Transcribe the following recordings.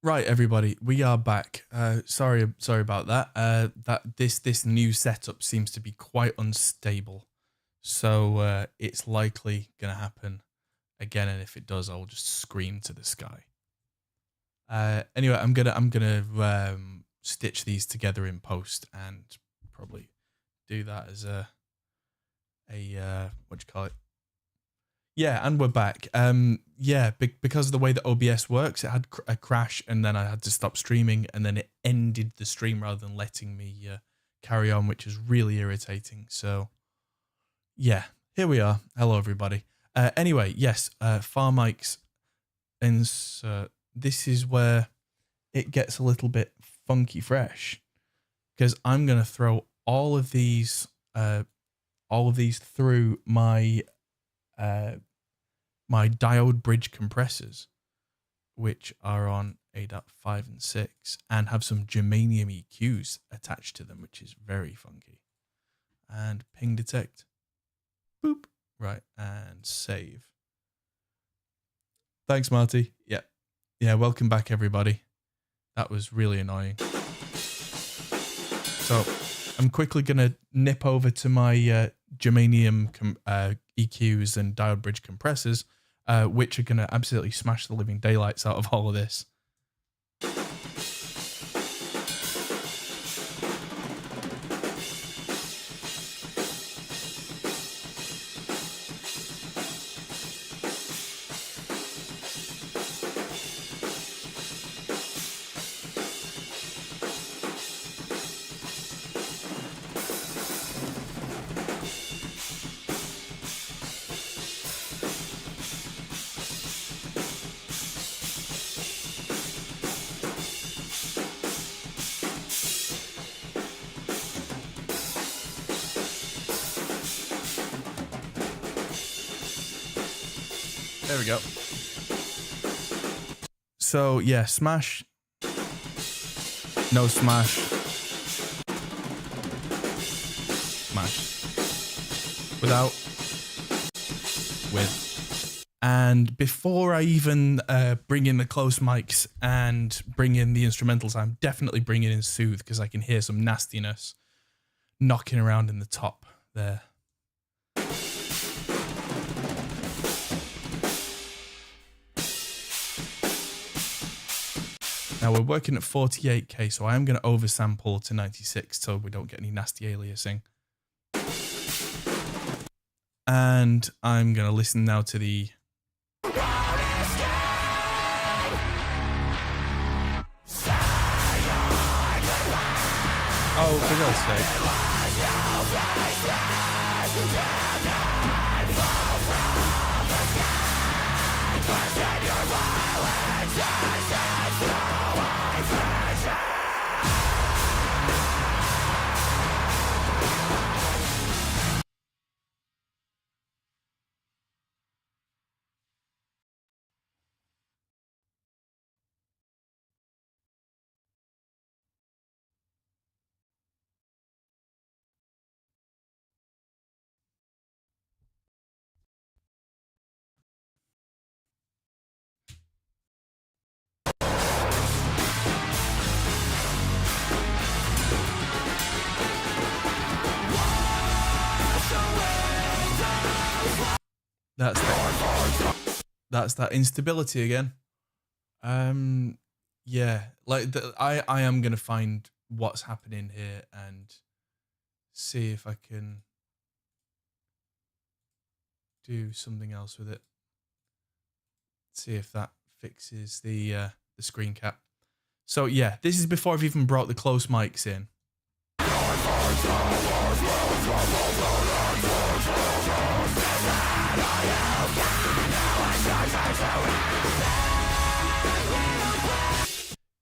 Right, everybody, we are back. Sorry about that. This new setup seems to be quite unstable, so it's likely gonna happen again. And if it does, I'll just scream to the sky. Anyway, I'm gonna stitch these together in post and probably do that as a what do you call it? Yeah, and we're back. Yeah, because of the way that OBS works, it had a crash, and then I had to stop streaming, and then it ended the stream rather than letting me carry on, which is really irritating. So, yeah, here we are. Hello, everybody. Anyway, yes, far mics, and this is where it gets a little bit funky fresh, because I'm gonna throw all of these through my my diode bridge compressors, which are on 8.5 and 6, and have some germanium EQs attached to them, which is very funky. And ping detect. Boop. Right, and save. Thanks, Marty. Yeah. Yeah, welcome back, everybody. That was really annoying. So, I'm quickly going to nip over to my germanium EQs and diode bridge compressors, which are going to absolutely smash the living daylights out of all of this. There we go. So yeah, smash, no smash, smash, without, with. And before I even bring in the close mics and bring in the instrumentals, I'm definitely bringing in Soothe, because I can hear some nastiness knocking around in the top there. Now we're working at 48k, so I am going to oversample to 96 so we don't get any nasty aliasing. And I'm going to listen now to the... Oh, for God's sake. That's that instability again. Yeah, like I am gonna find what's happening here and see if I can do something else with it. See if that fixes the screen cap. So yeah, this is before I've even brought the close mics in.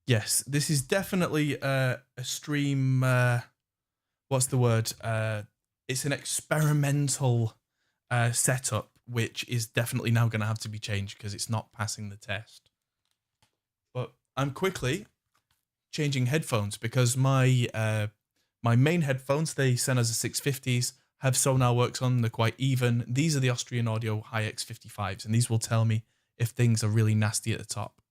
Yes, this is definitely a stream, what's the word? It's an experimental setup, which is definitely now going to have to be changed because it's not passing the test. But I'm quickly changing headphones because my main headphones, they send as a 650s, have Sonar Works on, they're quite even. These are the Austrian Audio High X55s, and these will tell me if things are really nasty at the top.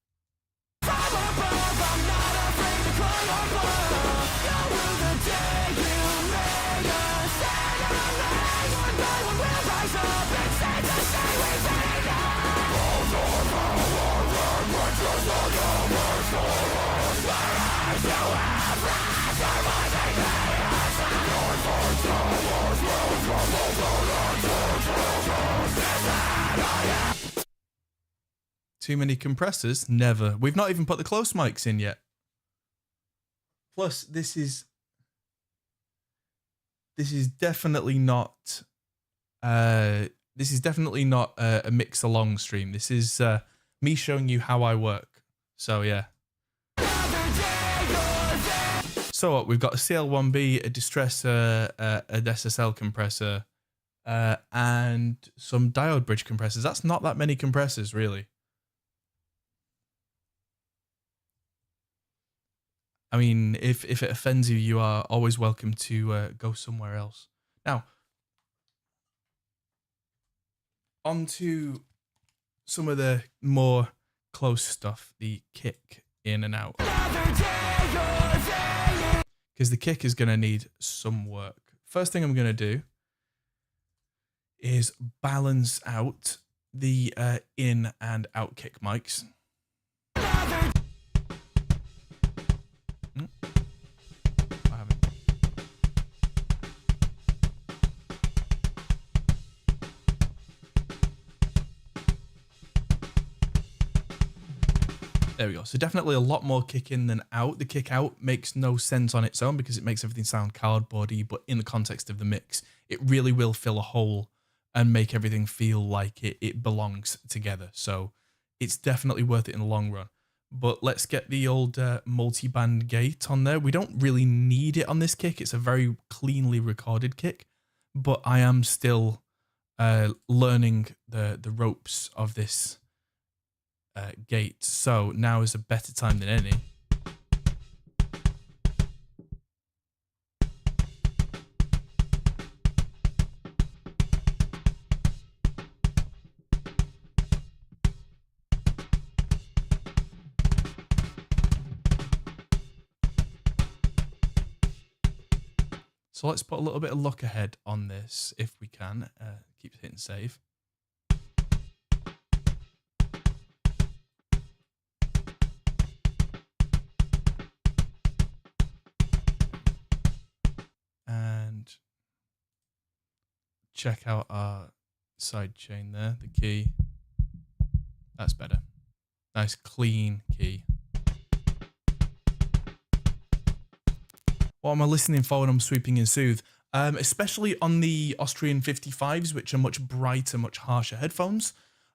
Too many compressors? Never. We've not even put the close mics in yet. Plus, this is definitely not a mix along stream. This is me showing you how I work. So yeah. So what, we've got a CL1B, a distressor, an SSL compressor, and some diode bridge compressors. That's not that many compressors, really. I mean, if it offends you, you are always welcome to go somewhere else. Now, on to some of the more close stuff, the kick in and out. Because the kick is going to need some work. First thing I'm going to do is balance out the in and out kick mics. There we go. So definitely a lot more kick in than out. The kick out makes no sense on its own because it makes everything sound cardboardy, but in the context of the mix, it really will fill a hole and make everything feel like it belongs together. So it's definitely worth it in the long run. But let's get the old multi-band gate on there. We don't really need it on this kick. It's a very cleanly recorded kick, but I am still learning the ropes of this gate, so now is a better time than any. So let's put a little bit of look ahead on this if we can. Keep hitting save. And check out our side chain there, the key. That's better. Nice clean key. What am I listening for when I'm sweeping in Soothe? Especially on the Austrian 55s, which are much brighter, much harsher headphones.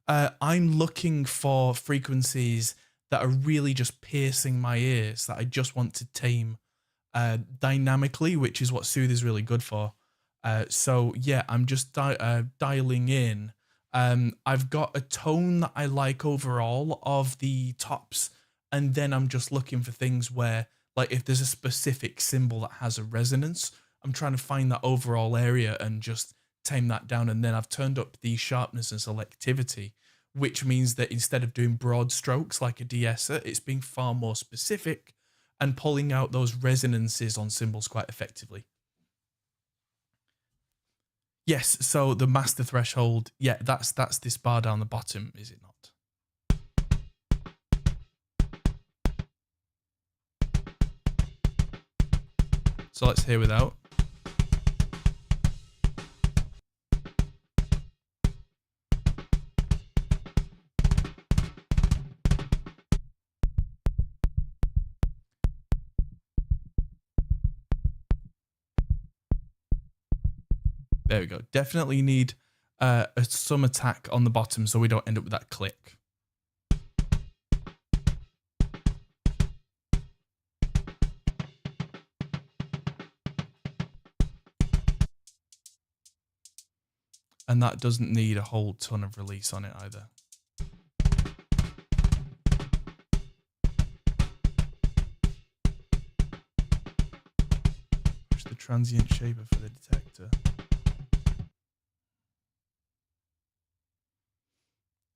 I'm looking for frequencies that are really just piercing my ears, that I just want to tame dynamically, which is what Soothe is really good for. So yeah, I'm just dialing in. I've got a tone that I like overall of the tops, and then I'm just looking for things where, like, if there's a specific symbol that has a resonance, I'm trying to find that overall area and just tame that down. And then I've turned up the sharpness and selectivity, which means that instead of doing broad strokes like a de-esser, it's being far more specific and pulling out those resonances on cymbals quite effectively. Yes, so the master threshold, yeah, that's this bar down the bottom, is it not? So let's hear without. There we go. Definitely need some attack on the bottom so we don't end up with that click. And that doesn't need a whole ton of release on it either. Push the transient shaper for the detector.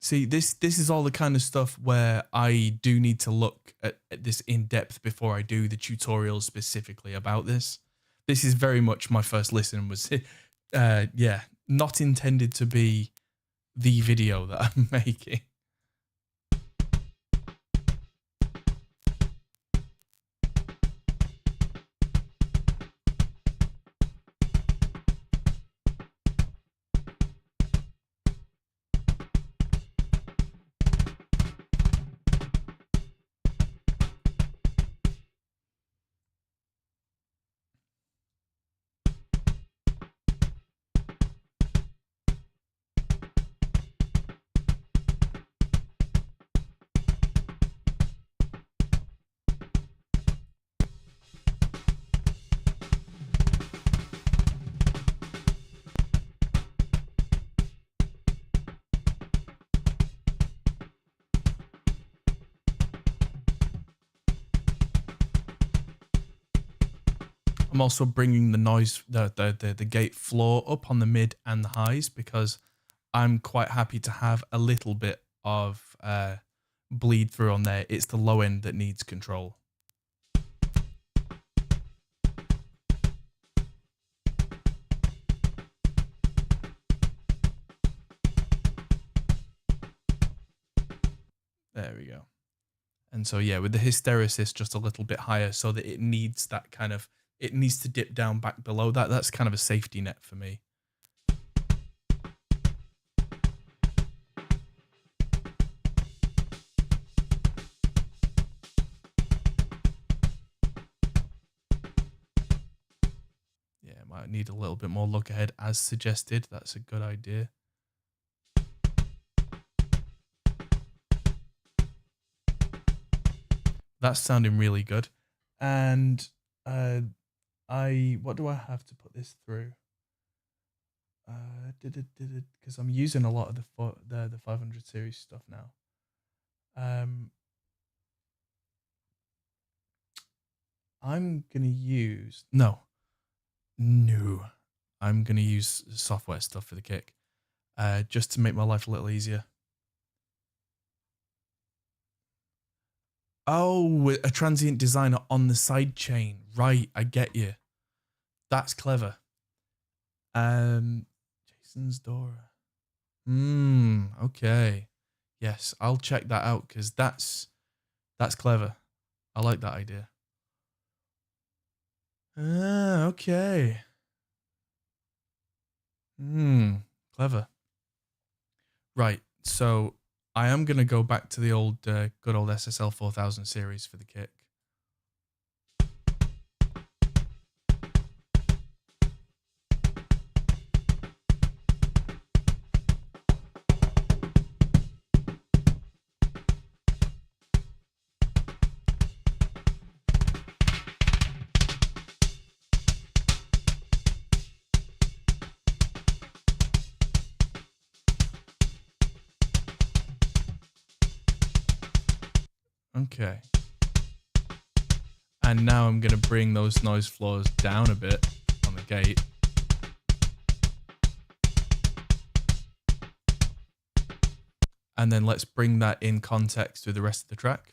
See, this is all the kind of stuff where I do need to look at this in depth before I do the tutorial specifically about this. This is very much my first listen was, yeah, not intended to be the video that I'm making. I'm also bringing the noise, the gate floor up on the mid and the highs because I'm quite happy to have a little bit of bleed through on there. It's the low end that needs control. There we go. And so, yeah, with the hysteresis just a little bit higher so that it needs that kind of, it needs to dip down back below that. That's kind of a safety net for me. Yeah, might need a little bit more look ahead as suggested. That's a good idea. That's sounding really good. And what do I have to put this through? Because I'm using a lot of the 500 series stuff now. I'm gonna use I'm gonna use software stuff for the kick, just to make my life a little easier. Oh, a transient designer on the side chain. Right, I get you. That's clever. Jason's Dora. Okay. Yes, I'll check that out because that's clever. I like that idea. Okay. Clever. Right, so I am going to go back to the old, good old SSL 4000 series for the kick. Okay. And now I'm going to bring those noise floors down a bit on the gate. And then let's bring that in context with the rest of the track.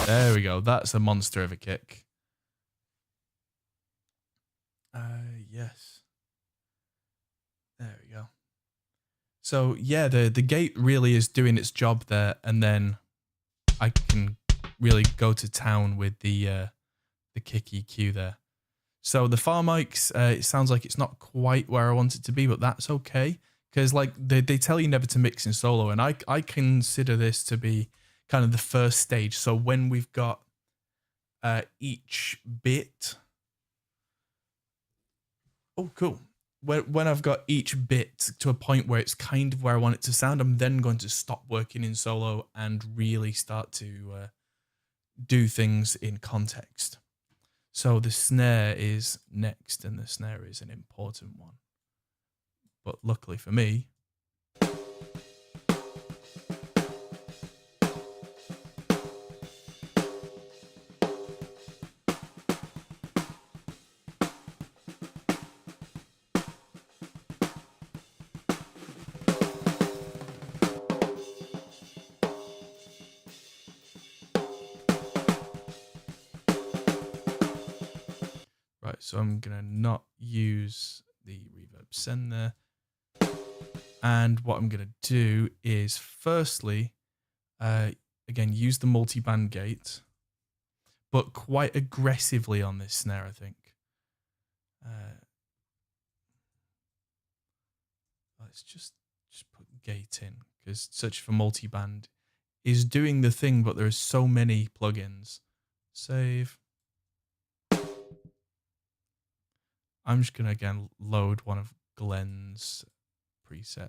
There we go. That's a monster of a kick. Yes. There we go. So yeah, the gate really is doing its job there, and then I can really go to town with the kick EQ there. So the far mics, it sounds like it's not quite where I want it to be, but that's okay. Because like they tell you never to mix in solo, and I consider this to be kind of the first stage. So when we've got each bit, oh cool. When I've got each bit to a point where it's kind of where I want it to sound, I'm then going to stop working in solo and really start to do things in context. So the snare is next, and the snare is an important one. But luckily for me, right, so I'm gonna not use the reverb send there. And what I'm gonna do is firstly, again, use the multi-band gate, but quite aggressively on this snare, I think. Let's just put gate in, because search for multi-band is doing the thing, but there are so many plugins. Save. I'm just gonna again load one of Glenn's presets.